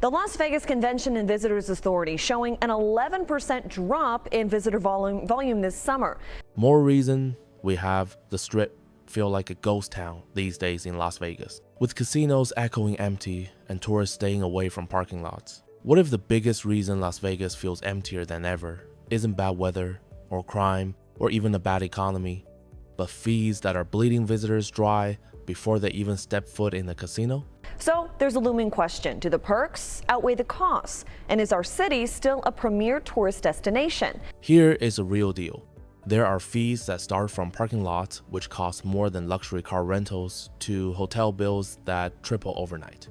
The Las Vegas Convention and Visitors Authority showing an 11% drop in visitor volume this summer. More reason we have the Strip feel like a ghost town these days in Las Vegas, with casinos echoing empty and tourists staying away from parking lots. What if the biggest reason Las Vegas feels emptier than ever isn't bad weather or crime or even a bad economy, but fees that are bleeding visitors dry before they even step foot in the casino? So there's a looming question. Do the perks outweigh the costs? And is our city still a premier tourist destination? Here is a real deal. There are fees that start from parking lots, which cost more than luxury car rentals, to hotel bills that triple overnight.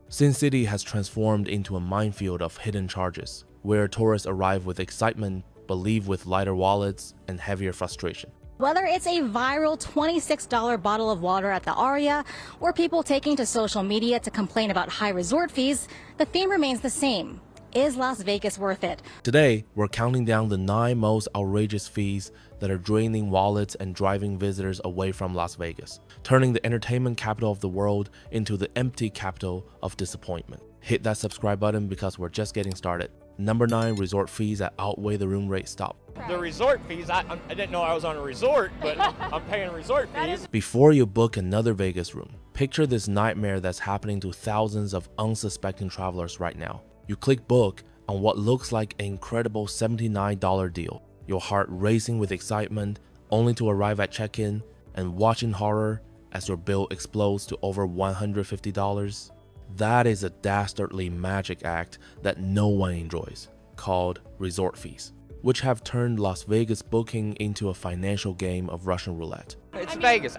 Sin City has transformed into a minefield of hidden charges, where tourists arrive with excitement but leave with lighter wallets and heavier frustration. Whether it's a viral $26 bottle of water at the Aria or people taking to social media to complain about high resort fees, the theme remains the same. Is Las Vegas worth it? Today, we're counting down the 9 most outrageous fees that are draining wallets and driving visitors away from Las Vegas, turning the entertainment capital of the world into the empty capital of disappointment. Hit that subscribe button because we're just getting started. Number 9, resort fees that outweigh the room rate stop. The resort fees, I didn't know I was on a resort, but I'm paying resort fees. Before you book another Vegas room, picture this nightmare that's happening to thousands of unsuspecting travelers right now. You click book on what looks like an incredible $79 deal, your heart racing with excitement, only to arrive at check-in and watch in horror as your bill explodes to over $150. That is a dastardly magic act that no one enjoys, called resort fees, which have turned Las Vegas booking into a financial game of Russian roulette. It's Vegas.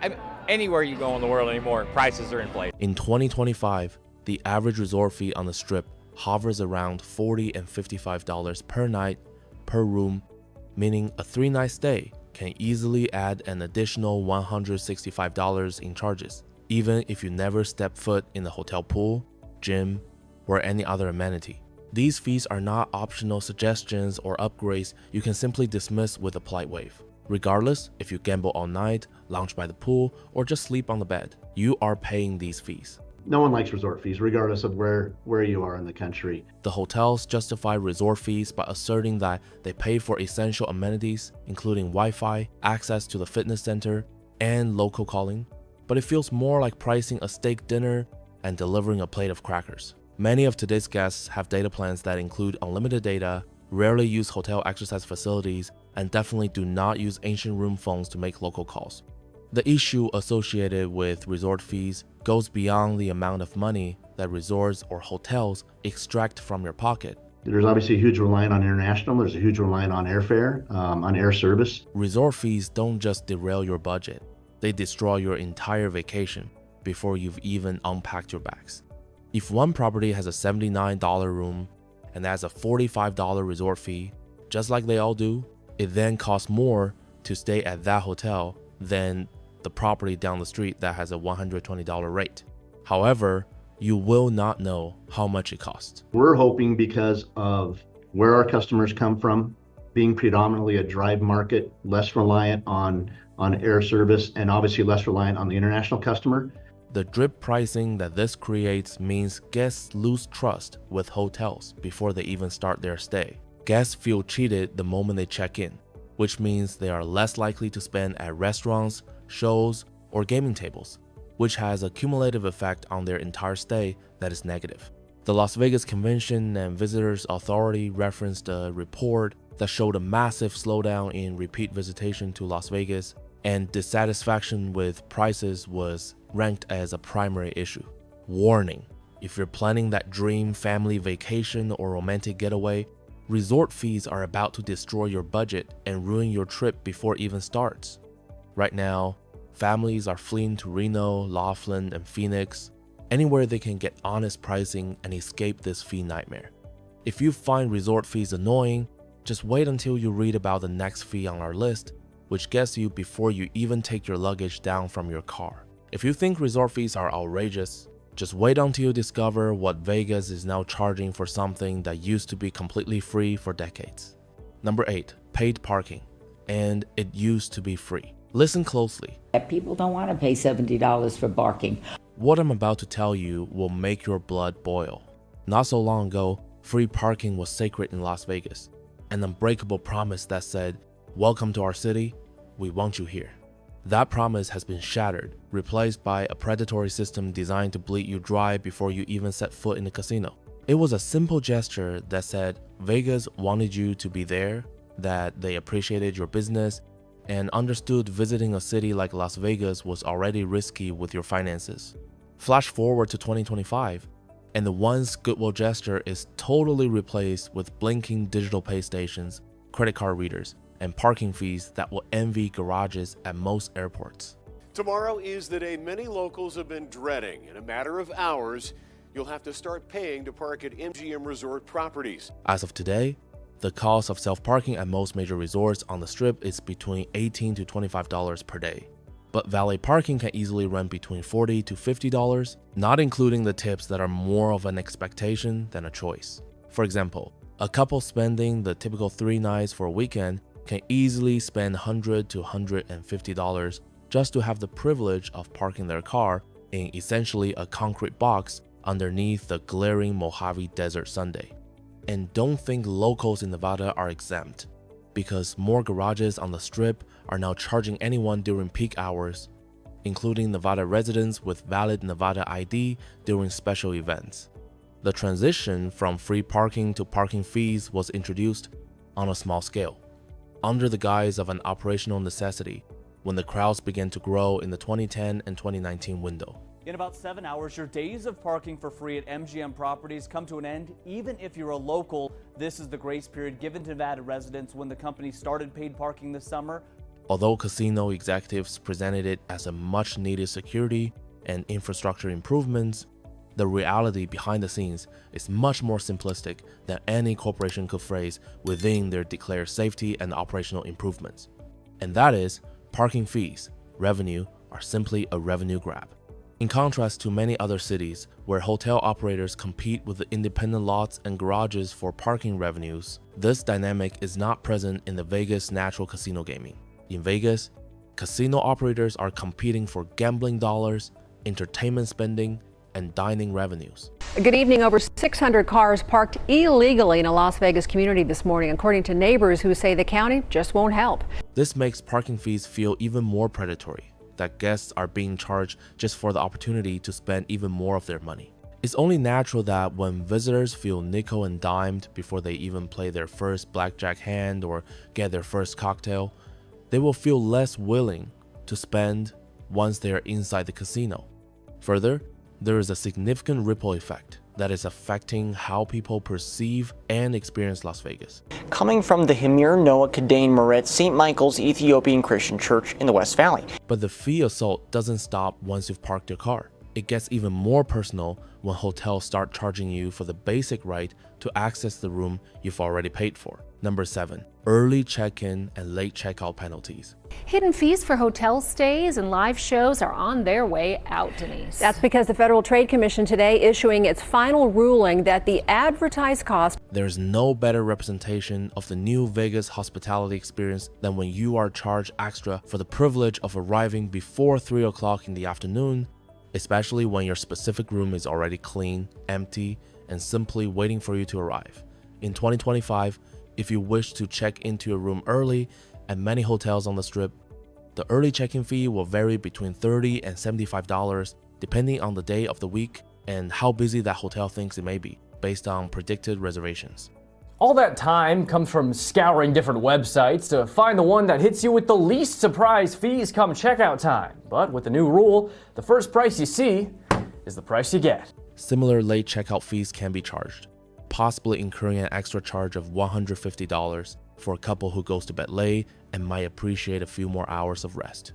Anywhere you go in the world anymore, prices are inflated. In 2025, the average resort fee on the Strip hovers around $40 and $55 per night per room, meaning a 3-night stay can easily add an additional $165 in charges, even if you never step foot in the hotel pool, gym, or any other amenity. These fees are not optional suggestions or upgrades you can simply dismiss with a polite wave. Regardless if you gamble all night, lounge by the pool, or just sleep on the bed, you are paying these fees. No one likes resort fees, regardless of where you are in the country. The hotels justify resort fees by asserting that they pay for essential amenities, including Wi-Fi, access to the fitness center, and local calling. But it feels more like pricing a steak dinner and delivering a plate of crackers. Many of today's guests have data plans that include unlimited data, rarely use hotel exercise facilities, and definitely do not use ancient room phones to make local calls. The issue associated with resort fees goes beyond the amount of money that resorts or hotels extract from your pocket. There's obviously a huge reliance on international, there's a huge reliance on airfare, on air service. Resort fees don't just derail your budget, they destroy your entire vacation before you've even unpacked your bags. If one property has a $79 room and has a $45 resort fee, just like they all do, it then costs more to stay at that hotel than the property down the street that has a $120 rate. However, you will not know how much it costs. We're hoping, because of where our customers come from, being predominantly a drive market, less reliant on air service, and obviously less reliant on the international customer. The drip pricing that this creates means guests lose trust with hotels before they even start their stay. Guests feel cheated the moment they check in, which means they are less likely to spend at restaurants, shows, or gaming tables, which has a cumulative effect on their entire stay that is negative. The Las Vegas Convention and Visitors Authority referenced a report that showed a massive slowdown in repeat visitation to Las Vegas, and dissatisfaction with prices was ranked as a primary issue. Warning: if you're planning that dream family vacation or romantic getaway, resort fees are about to destroy your budget and ruin your trip before it even starts. Right now, families are fleeing to Reno, Laughlin, and Phoenix, anywhere they can get honest pricing and escape this fee nightmare. If you find resort fees annoying, just wait until you read about the next fee on our list, which gets you before you even take your luggage down from your car. If you think resort fees are outrageous, just wait until you discover what Vegas is now charging for something that used to be completely free for decades. Number 8, paid parking. And it used to be free. Listen closely. People don't want to pay $70 for parking. What I'm about to tell you will make your blood boil. Not so long ago, free parking was sacred in Las Vegas, an unbreakable promise that said, "Welcome to our city, we want you here." That promise has been shattered, replaced by a predatory system designed to bleed you dry before you even set foot in the casino. It was a simple gesture that said Vegas wanted you to be there, that they appreciated your business, and understood visiting a city like Las Vegas was already risky with your finances. Flash forward to 2025, and the once goodwill gesture is totally replaced with blinking digital pay stations, credit card readers, and parking fees that will envy garages at most airports. Tomorrow is the day many locals have been dreading. In a matter of hours, you'll have to start paying to park at MGM Resort properties. As of today, the cost of self-parking at most major resorts on the Strip is between $18 to $25 per day. But valet parking can easily run between $40 to $50, not including the tips that are more of an expectation than a choice. For example, a couple spending the typical 3 nights for a weekend can easily spend $100 to $150 just to have the privilege of parking their car in essentially a concrete box underneath the glaring Mojave Desert Sunday. And don't think locals in Nevada are exempt, because more garages on the Strip are now charging anyone during peak hours, including Nevada residents with valid Nevada ID during special events. The transition from free parking to parking fees was introduced on a small scale, under the guise of an operational necessity, when the crowds began to grow in the 2010 and 2019 window. In about 7 hours, your days of parking for free at MGM properties come to an end. Even if you're a local, this is the grace period given to Nevada residents when the company started paid parking this summer. Although casino executives presented it as a much-needed security and infrastructure improvements, the reality behind the scenes is much more simplistic than any corporation could phrase within their declared safety and operational improvements. And that is, parking fees, revenue, are simply a revenue grab. In contrast to many other cities where hotel operators compete with the independent lots and garages for parking revenues, this dynamic is not present in the Vegas natural casino gaming. In Vegas, casino operators are competing for gambling dollars, entertainment spending, and dining revenues. Good evening. Over 600 cars parked illegally in a Las Vegas community this morning, according to neighbors who say the county just won't help. This makes parking fees feel even more predatory, that guests are being charged just for the opportunity to spend even more of their money. It's only natural that when visitors feel nickel and dimed before they even play their first blackjack hand or get their first cocktail, they will feel less willing to spend once they are inside the casino. Further, there is a significant ripple effect that is affecting how people perceive and experience Las Vegas. Coming from the Himir Noah Kadain Meretz St. Michael's Ethiopian Christian Church in the West Valley. But the fee assault doesn't stop once you've parked your car. It gets even more personal when hotels start charging you for the basic right to access the room you've already paid for. Number 7, early check-in and late checkout penalties. Hidden fees for hotel stays and live shows are on their way out, Denise. That's because the Federal Trade Commission today issuing its final ruling that the advertised cost. There's no better representation of the new Vegas hospitality experience than when you are charged extra for the privilege of arriving before 3 o'clock in the afternoon, especially when your specific room is already clean, empty, and simply waiting for you to arrive. In 2025, if you wish to check into your room early at many hotels on the Strip, the early check-in fee will vary between $30 and $75 depending on the day of the week and how busy that hotel thinks it may be, based on predicted reservations. All that time comes from scouring different websites to find the one that hits you with the least surprise fees come checkout time. But with the new rule, the first price you see is the price you get. Similar late checkout fees can be charged, possibly incurring an extra charge of $150 for a couple who goes to bed late and might appreciate a few more hours of rest.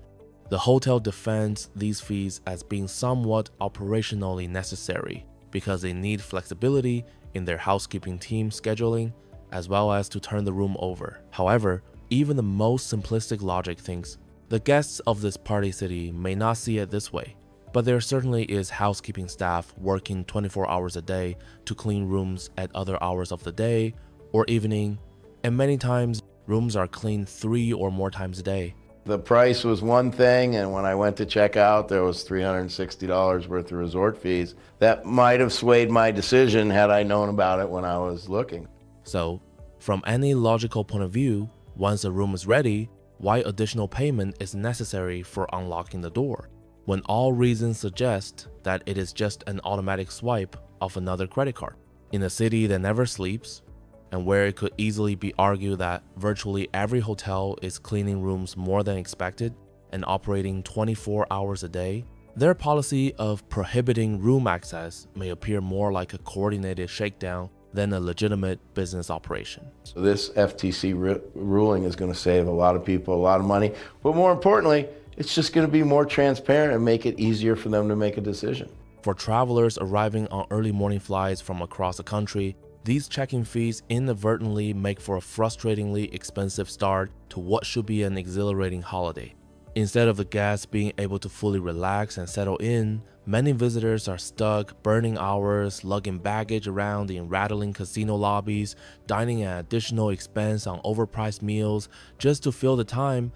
The hotel defends these fees as being somewhat operationally necessary because they need flexibility in their housekeeping team scheduling, as well as to turn the room over. However, even the most simplistic logic thinks the guests of this party city may not see it this way, but there certainly is housekeeping staff working 24 hours a day to clean rooms at other hours of the day or evening, and many times rooms are cleaned 3 or more times a day. The price was one thing, and when I went to check out, there was $360 worth of resort fees. That might have swayed my decision had I known about it when I was looking. So, from any logical point of view, once a room is ready, why additional payment is necessary for unlocking the door, when all reasons suggest that it is just an automatic swipe of another credit card? In a city that never sleeps, and where it could easily be argued that virtually every hotel is cleaning rooms more than expected and operating 24 hours a day, their policy of prohibiting room access may appear more like a coordinated shakedown than a legitimate business operation. So this FTC ruling is going to save a lot of people a lot of money, but more importantly, it's just going to be more transparent and make it easier for them to make a decision. For travelers arriving on early morning flights from across the country, these check-in fees inadvertently make for a frustratingly expensive start to what should be an exhilarating holiday. Instead of the guests being able to fully relax and settle in, many visitors are stuck burning hours, lugging baggage around in rattling casino lobbies, dining at additional expense on overpriced meals just to fill the time,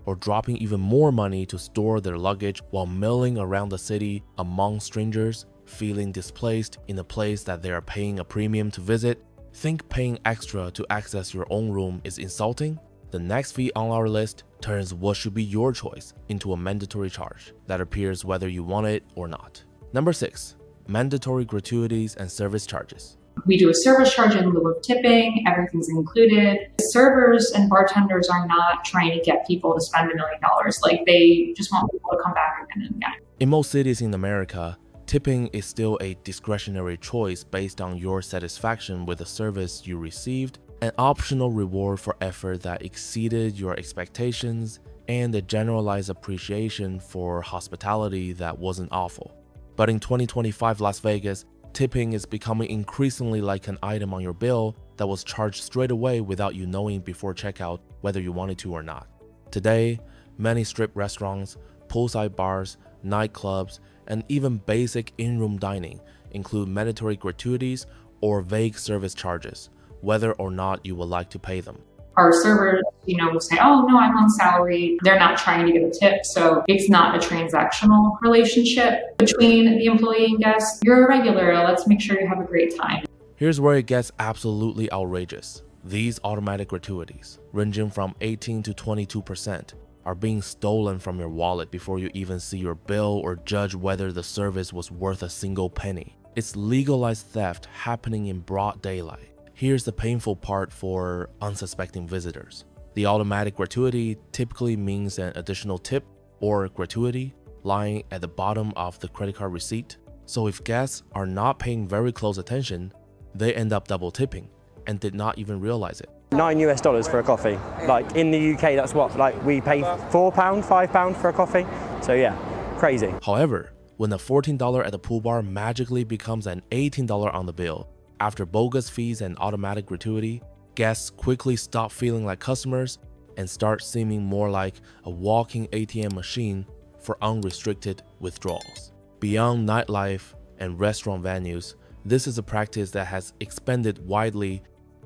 or dropping even more money to store their luggage while milling around the city among strangers, feeling displaced in a place that they are paying a premium to visit. Think paying extra to access your own room is insulting? The next fee on our list turns what should be your choice into a mandatory charge that appears whether you want it or not. Number 6. Mandatory gratuities and service charges. We do a service charge in lieu of tipping, everything's included. Servers and bartenders are not trying to get people to spend $1 million. Like, they just want people to come back again and again. In most cities in America, tipping is still a discretionary choice based on your satisfaction with the service you received, an optional reward for effort that exceeded your expectations, and a generalized appreciation for hospitality that wasn't awful. But in 2025 Las Vegas, tipping is becoming increasingly like an item on your bill that was charged straight away without you knowing before checkout whether you wanted to or not. Today, many strip restaurants, poolside bars, nightclubs, and even basic in-room dining include mandatory gratuities or vague service charges, whether or not you would like to pay them. Our servers, will say, oh, no, I'm on salary. They're not trying to get a tip. So it's not a transactional relationship between the employee and guest. You're a regular. Let's make sure you have a great time. Here's where it gets absolutely outrageous. These automatic gratuities, ranging from 18 to 22%, are being stolen from your wallet before you even see your bill or judge whether the service was worth a single penny. It's legalized theft happening in broad daylight. Here's the painful part for unsuspecting visitors. The automatic gratuity typically means an additional tip or gratuity lying at the bottom of the credit card receipt. So if guests are not paying very close attention, they end up double tipping and did not even realize it. $9 for a coffee. Like in the UK, that's what, we pay £4, £5 for a coffee. So yeah, crazy. However, when a $14 at the pool bar magically becomes an $18 on the bill, after bogus fees and automatic gratuity, guests quickly stop feeling like customers and start seeming more like a walking ATM machine for unrestricted withdrawals. Beyond nightlife and restaurant venues, this is a practice that has expanded widely.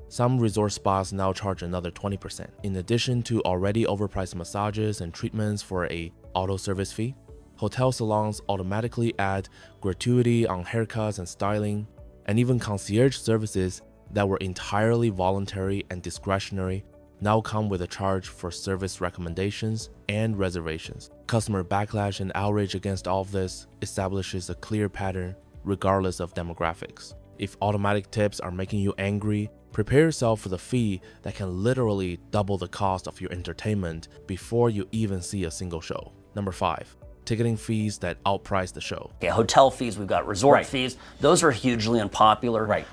Some resort spas now charge another 20%. In addition to already overpriced massages and treatments for a auto service fee, hotel salons automatically add gratuity on haircuts and styling, and even concierge services that were entirely voluntary and discretionary now come with a charge for service recommendations and reservations. Customer backlash and outrage against all of this establishes a clear pattern regardless of demographics. If automatic tips are making you angry, prepare yourself for the fee that can literally double the cost of your entertainment before you even see a single show. Number 5. Ticketing fees that outprice the show. Okay, hotel fees, we've got resort fees. Those are hugely unpopular.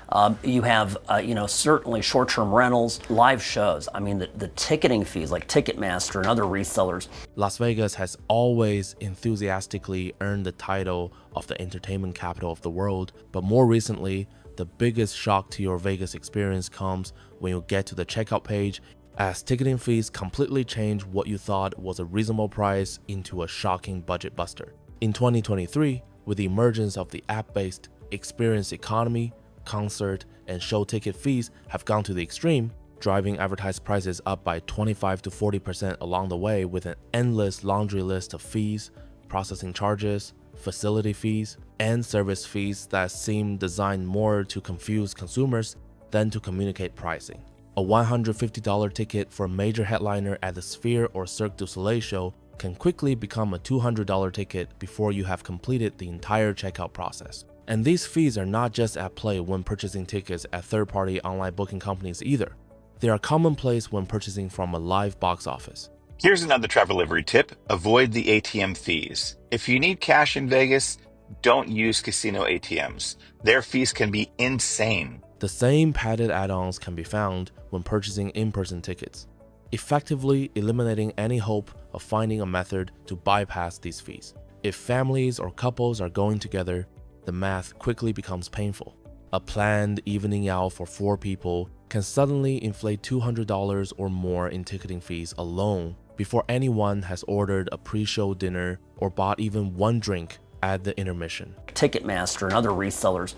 You have, certainly short-term rentals, live shows. I mean, the ticketing fees like Ticketmaster and other resellers. Las Vegas has always enthusiastically earned the title of the entertainment capital of the world, but more recently, the biggest shock to your Vegas experience comes when you get to the checkout page, as ticketing fees completely change what you thought was a reasonable price into a shocking budget buster. In 2023, with the emergence of the app-based experience economy, concert and show ticket fees have gone to the extreme, driving advertised prices up by 25 to 40% along the way with an endless laundry list of fees, processing charges, facility fees, and service fees that seem designed more to confuse consumers than to communicate pricing. A $150 ticket for a major headliner at the Sphere or Cirque du Soleil show can quickly become a $200 ticket before you have completed the entire checkout process. And these fees are not just at play when purchasing tickets at third-party online booking companies either. They are commonplace when purchasing from a live box office. Here's another Travellivery tip. Avoid the ATM fees. If you need cash in Vegas, don't use casino ATMs. Their fees can be insane. The same padded add-ons can be found when purchasing in-person tickets, effectively eliminating any hope of finding a method to bypass these fees. If families or couples are going together, the math quickly becomes painful. A planned evening out for 4 people can suddenly inflate $200 or more in ticketing fees alone before anyone has ordered a pre-show dinner or bought even one drink at the intermission. Ticketmaster and other resellers,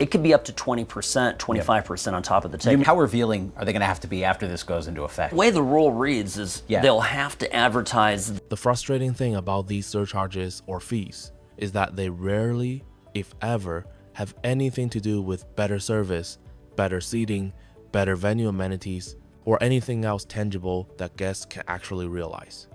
it could be up to 20%, 25% on top of the ticket. How revealing are they going to have to be after this goes into effect? The way the rule reads is they'll have to advertise. The frustrating thing about these surcharges or fees is that they rarely, if ever, have anything to do with better service, better seating, better venue amenities, or anything else tangible that guests can actually realize.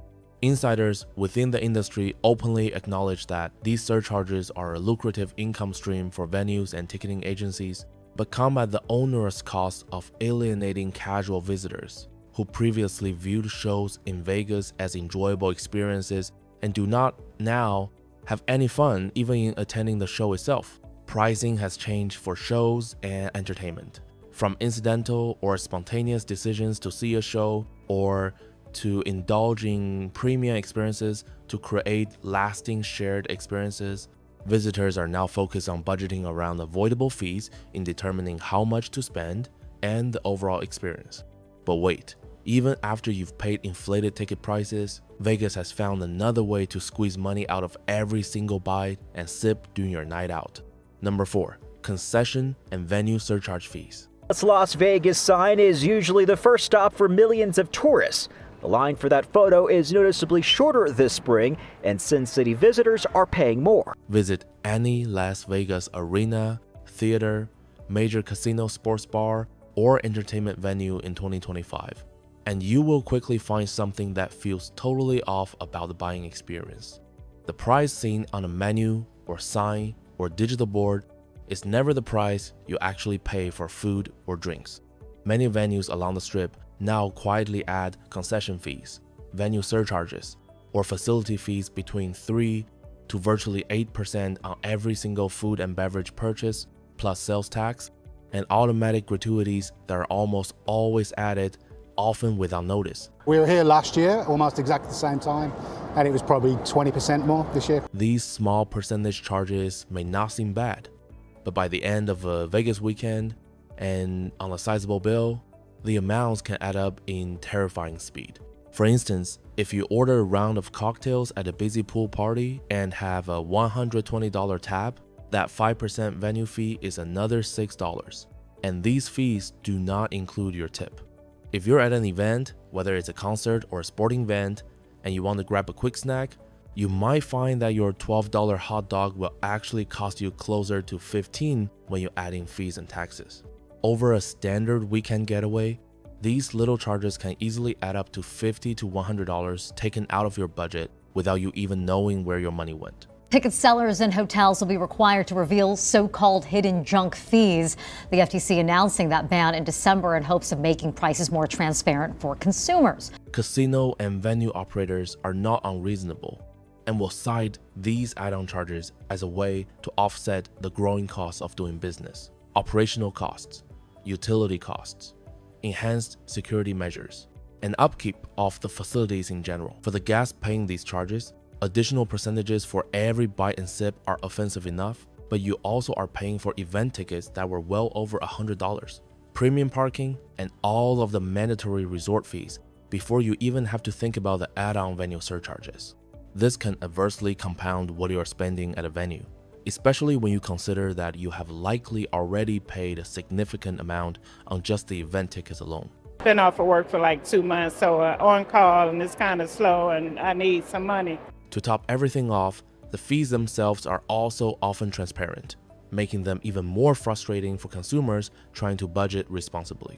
Insiders within the industry openly acknowledge that these surcharges are a lucrative income stream for venues and ticketing agencies, but come at the onerous cost of alienating casual visitors who previously viewed shows in Vegas as enjoyable experiences and do not now have any fun even in attending the show itself. Pricing has changed for shows and entertainment, from incidental or spontaneous decisions to see a show or to indulging premium experiences to create lasting shared experiences. Visitors are now focused on budgeting around avoidable fees in determining how much to spend and the overall experience. But wait, even after you've paid inflated ticket prices, Vegas has found another way to squeeze money out of every single bite and sip during your night out. Number 4, concession and venue surcharge fees. This Las Vegas sign is usually the first stop for millions of tourists. The line for that photo is noticeably shorter this spring, and Sin City visitors are paying more. Visit any Las Vegas arena, theater, major casino, sports bar, or entertainment venue in 2025, and you will quickly find something that feels totally off about the buying experience. The price seen on a menu or sign or digital board is never the price you actually pay for food or drinks. Many venues along the strip now quietly add concession fees, venue surcharges, or facility fees between 3 to virtually 8% on every single food and beverage purchase, plus sales tax, and automatic gratuities that are almost always added, often without notice. We were here last year, almost exactly the same time, and it was probably 20% more this year. These small percentage charges may not seem bad, but by the end of a Vegas weekend and on a sizable bill, the amounts can add up in terrifying speed. For instance, if you order a round of cocktails at a busy pool party and have a $120 tab, that 5% venue fee is another $6. And these fees do not include your tip. If you're at an event, whether it's a concert or a sporting event, and you want to grab a quick snack, you might find that your $12 hot dog will actually cost you closer to $15 when you add in fees and taxes. Over a standard weekend getaway, these little charges can easily add up to $50 to $100 taken out of your budget without you even knowing where your money went. Ticket sellers and hotels will be required to reveal so-called hidden junk fees. The FTC announcing that ban in December in hopes of making prices more transparent for consumers. Casino and venue operators are not unreasonable and will cite these add-on charges as a way to offset the growing costs of doing business. Operational costs, utility costs, enhanced security measures, and upkeep of the facilities in general. For the guests paying these charges, additional percentages for every bite and sip are offensive enough, but you also are paying for event tickets that were well over $100, premium parking, and all of the mandatory resort fees before you even have to think about the add-on venue surcharges. This can adversely compound what you are spending at a venue, especially when you consider that you have likely already paid a significant amount on just the event tickets alone. Been off of work for like 2 months, so on call, and it's kind of slow, and I need some money. To top everything off, the fees themselves are also often transparent, making them even more frustrating for consumers trying to budget responsibly.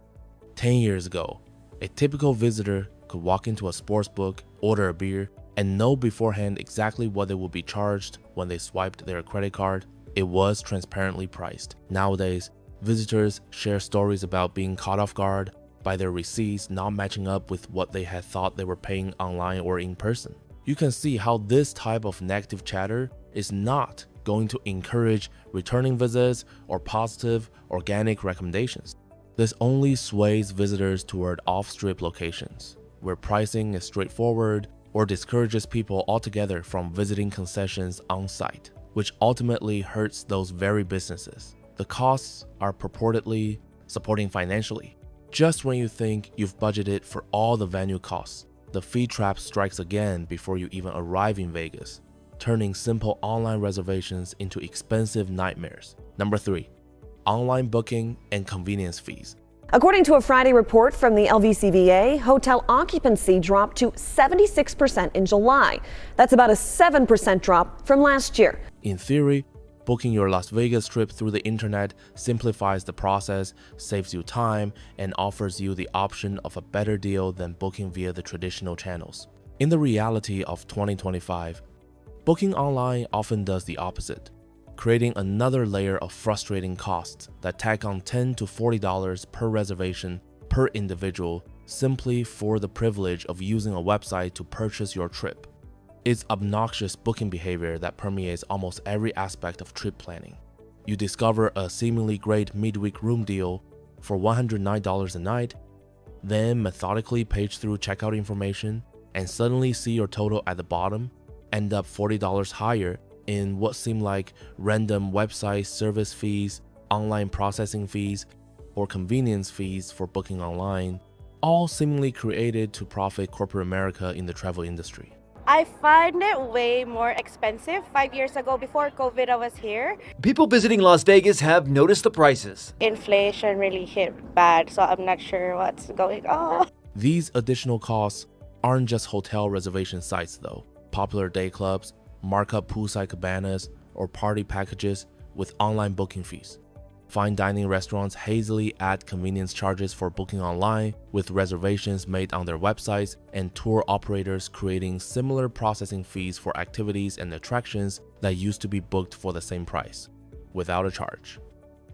10 years ago, a typical visitor could walk into a sports book, order a beer, and know beforehand exactly what they would be charged when they swiped their credit card. It was transparently priced. Nowadays, visitors share stories about being caught off guard by their receipts not matching up with what they had thought they were paying online or in person. You can see how this type of negative chatter is not going to encourage returning visits or positive organic recommendations. This only sways visitors toward off-strip locations, where pricing is straightforward, or discourages people altogether from visiting concessions on site, which ultimately hurts those very businesses. The costs are purportedly supporting financially. Just when you think you've budgeted for all the venue costs, the fee trap strikes again before you even arrive in Vegas, turning simple online reservations into expensive nightmares. Number 3, online booking and convenience fees. According to a Friday report from the LVCVA, hotel occupancy dropped to 76% in July. That's about a 7% drop from last year. In theory, booking your Las Vegas trip through the internet simplifies the process, saves you time, and offers you the option of a better deal than booking via the traditional channels. In the reality of 2025, booking online often does the opposite, creating another layer of frustrating costs that tack on $10 to $40 per reservation per individual simply for the privilege of using a website to purchase your trip. It's obnoxious booking behavior that permeates almost every aspect of trip planning. You discover a seemingly great midweek room deal for $109 a night, then methodically page through checkout information and suddenly see your total at the bottom end up $40 higher in what seem like random website service fees, online processing fees, or convenience fees for booking online, all seemingly created to profit corporate America in the travel industry. I find it way more expensive. 5 years ago, before COVID, I was here. People visiting Las Vegas have noticed the prices. Inflation really hit bad, so I'm not sure what's going on. These additional costs aren't just hotel reservation sites though. Popular day clubs, markup poolside cabanas, or party packages with online booking fees. Fine dining restaurants hazily add convenience charges for booking online, with reservations made on their websites, and tour operators creating similar processing fees for activities and attractions that used to be booked for the same price, without a charge.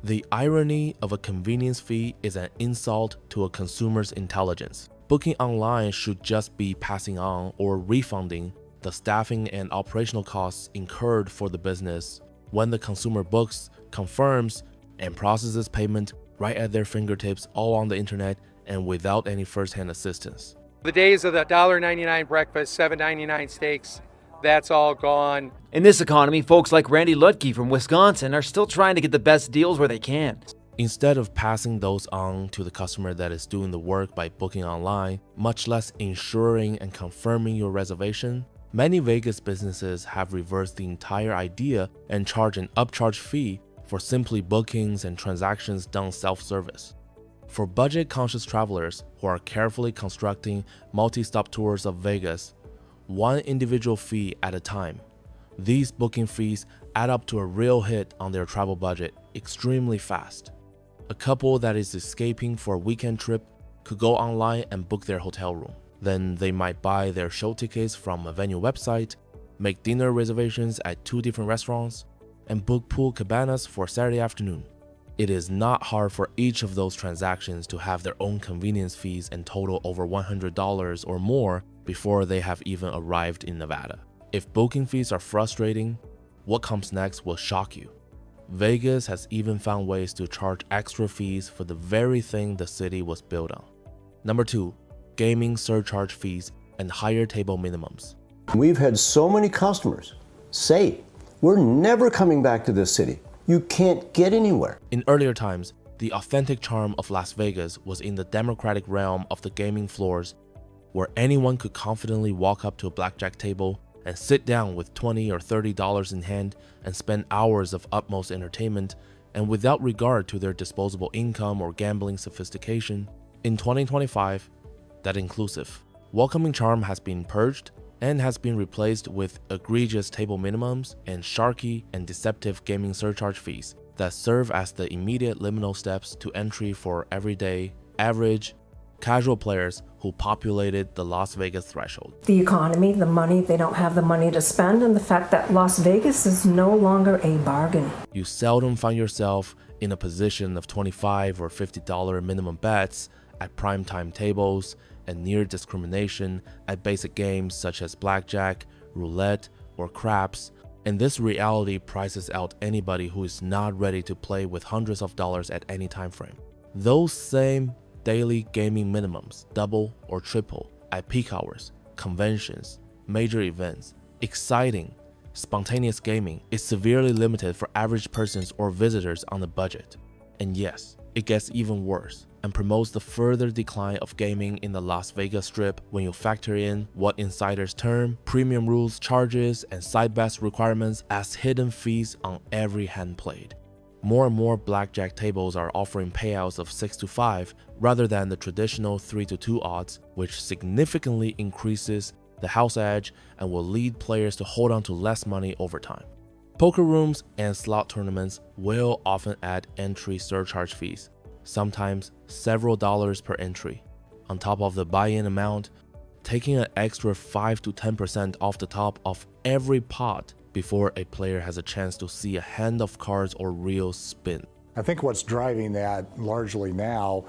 The irony of a convenience fee is an insult to a consumer's intelligence. Booking online should just be passing on or refunding the staffing and operational costs incurred for the business when the consumer books, confirms, and processes payment right at their fingertips, all on the internet and without any first-hand assistance. The days of the $1.99 breakfast, $7.99 steaks, that's all gone. In this economy, folks like Randy Lutke from Wisconsin are still trying to get the best deals where they can. Instead of passing those on to the customer that is doing the work by booking online, much less ensuring and confirming your reservation, many Vegas businesses have reversed the entire idea and charge an upcharge fee for simply bookings and transactions done self-service. For budget-conscious travelers who are carefully constructing multi-stop tours of Vegas, one individual fee at a time, these booking fees add up to a real hit on their travel budget extremely fast. A couple that is escaping for a weekend trip could go online and book their hotel room. Then they might buy their show tickets from a venue website, make dinner reservations at 2 different restaurants, and book pool cabanas for Saturday afternoon. It is not hard for each of those transactions to have their own convenience fees and total over $100 or more before they have even arrived in Nevada. If booking fees are frustrating, what comes next will shock you. Vegas has even found ways to charge extra fees for the very thing the city was built on. Number 2, gaming surcharge fees and higher table minimums. We've had so many customers say, we're never coming back to this city. You can't get anywhere. In earlier times, the authentic charm of Las Vegas was in the democratic realm of the gaming floors, where anyone could confidently walk up to a blackjack table and sit down with $20 or $30 in hand and spend hours of utmost entertainment, and without regard to their disposable income or gambling sophistication. In 2025, that inclusive, welcoming charm has been purged and has been replaced with egregious table minimums and sharky and deceptive gaming surcharge fees that serve as the immediate liminal steps to entry for everyday, average, casual players who populated the Las Vegas threshold. The economy, the money, they don't have the money to spend, and the fact that Las Vegas is no longer a bargain. You seldom find yourself in a position of $25 or $50 minimum bets at primetime tables and near discrimination at basic games such as blackjack, roulette, or craps, and this reality prices out anybody who is not ready to play with hundreds of dollars at any time frame. Those same daily gaming minimums double or triple at peak hours, conventions, major events. Exciting, spontaneous gaming is severely limited for average persons or visitors on a budget. And yes, it gets even worse and promotes the further decline of gaming in the Las Vegas Strip when you factor in what insiders term premium rules, charges, and side bets requirements as hidden fees on every hand played. More and more blackjack tables are offering payouts of 6 to 5 rather than the traditional 3 to 2 odds, which significantly increases the house edge and will lead players to hold on to less money over time. Poker rooms and slot tournaments will often add entry surcharge fees, sometimes several dollars per entry, on top of the buy-in amount, taking an extra 5 to 10% off the top of every pot before a player has a chance to see a hand of cards or reels spin. I think what's driving that largely now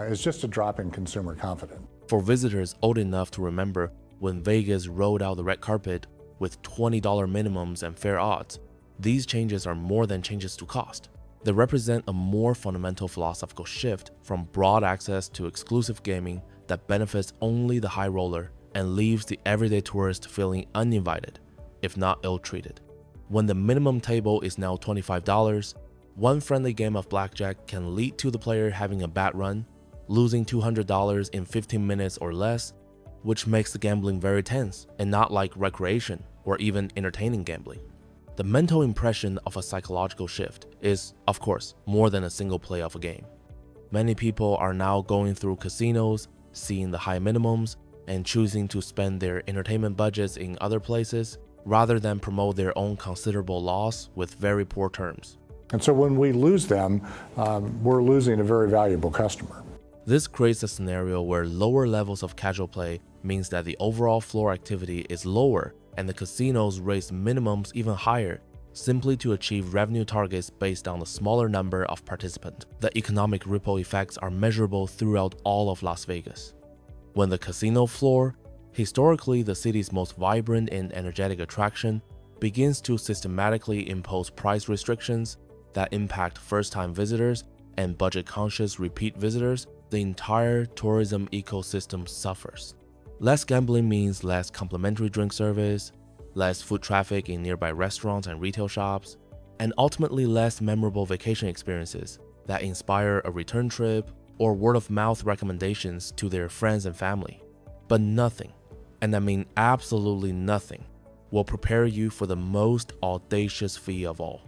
is just a drop in consumer confidence. For visitors old enough to remember when Vegas rolled out the red carpet with $20 minimums and fair odds, these changes are more than changes to cost. They represent a more fundamental philosophical shift from broad access to exclusive gaming that benefits only the high roller and leaves the everyday tourist feeling uninvited, if not ill-treated. When the minimum table is now $25, one friendly game of blackjack can lead to the player having a bad run, losing $200 in 15 minutes or less, which makes the gambling very tense and not like recreation or even entertaining gambling. The mental impression of a psychological shift is, of course, more than a single play of a game. Many people are now going through casinos, seeing the high minimums, and choosing to spend their entertainment budgets in other places rather than promote their own considerable loss with very poor terms. And so when we lose them, we're losing a very valuable customer. This creates a scenario where lower levels of casual play means that the overall floor activity is lower and the casinos raise minimums even higher simply to achieve revenue targets based on the smaller number of participants. The economic ripple effects are measurable throughout all of Las Vegas. When the casino floor, historically the city's most vibrant and energetic attraction, begins to systematically impose price restrictions that impact first-time visitors and budget-conscious repeat visitors, the entire tourism ecosystem suffers. Less gambling means less complimentary drink service, less foot traffic in nearby restaurants and retail shops, and ultimately less memorable vacation experiences that inspire a return trip or word-of-mouth recommendations to their friends and family. But nothing, and I mean absolutely nothing, will prepare you for the most audacious fee of all,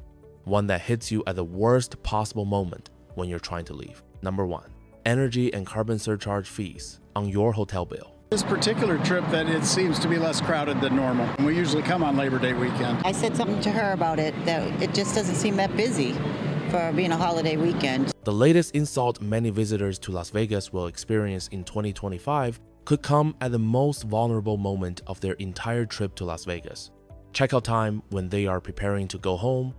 one that hits you at the worst possible moment when you're trying to leave. Number 1, energy and carbon surcharge fees on your hotel bill. This particular trip, that it seems to be less crowded than normal. We usually come on Labor Day weekend. I said something to her about it, that it just doesn't seem that busy for being a holiday weekend. The latest insult many visitors to Las Vegas will experience in 2025 could come at the most vulnerable moment of their entire trip to Las Vegas. Checkout time when they are preparing to go home,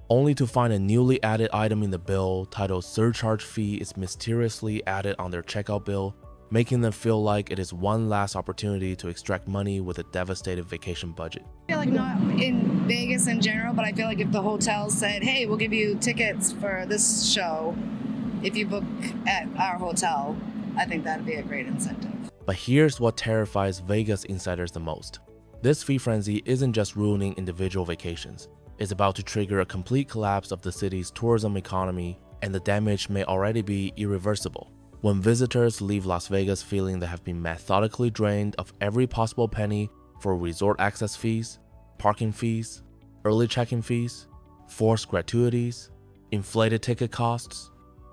only to find a newly added item in the bill titled surcharge fee is mysteriously added on their checkout bill, making them feel like it is one last opportunity to extract money with a devastated vacation budget. I feel like not in Vegas in general, but I feel like if the hotel said, hey, we'll give you tickets for this show if you book at our hotel, I think that'd be a great incentive. But here's what terrifies Vegas insiders the most. This fee frenzy isn't just ruining individual vacations. It's about to trigger a complete collapse of the city's tourism economy, and the damage may already be irreversible. When visitors leave Las Vegas feeling they have been methodically drained of every possible penny for resort access fees, parking fees, early check-in fees, forced gratuities, inflated ticket costs,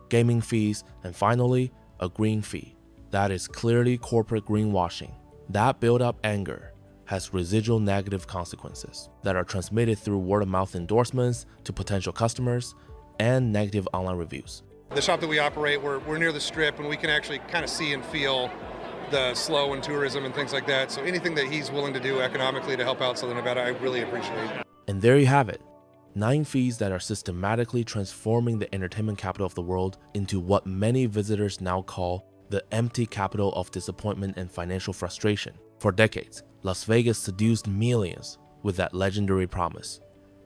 gaming fees, and finally, a green fee. That is clearly corporate greenwashing. That built-up anger has residual negative consequences that are transmitted through word-of-mouth endorsements to potential customers and negative online reviews. The shop that we operate, we're near the Strip, and we can actually kind of see and feel the slow in tourism and things like that. So anything that he's willing to do economically to help out Southern Nevada, I really appreciate. And there you have it. 9 fees that are systematically transforming the entertainment capital of the world into what many visitors now call the empty capital of disappointment and financial frustration. For decades, Las Vegas seduced millions with that legendary promise.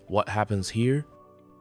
What happens here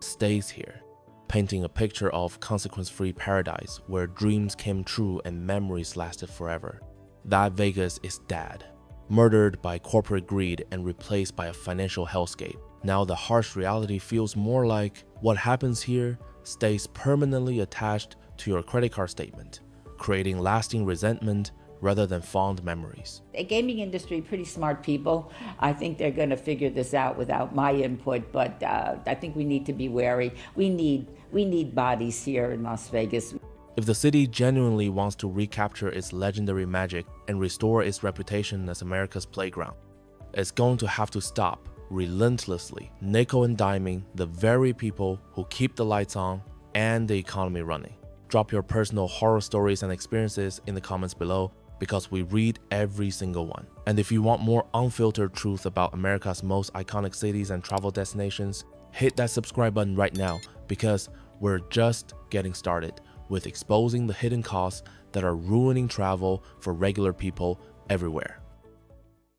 stays here, painting a picture of consequence-free paradise where dreams came true and memories lasted forever. That Vegas is dead, murdered by corporate greed and replaced by a financial hellscape. Now the harsh reality feels more like what happens here stays permanently attached to your credit card statement, creating lasting resentment rather than fond memories. The gaming industry, pretty smart people. I think they're going to figure this out without my input, but I think we need to be wary. We need bodies here in Las Vegas. If the city genuinely wants to recapture its legendary magic and restore its reputation as America's playground, it's going to have to stop relentlessly nickel and diming the very people who keep the lights on and the economy running. Drop your personal horror stories and experiences in the comments below, because we read every single one. And if you want more unfiltered truth about America's most iconic cities and travel destinations, hit that subscribe button right now, because we're just getting started with exposing the hidden costs that are ruining travel for regular people everywhere.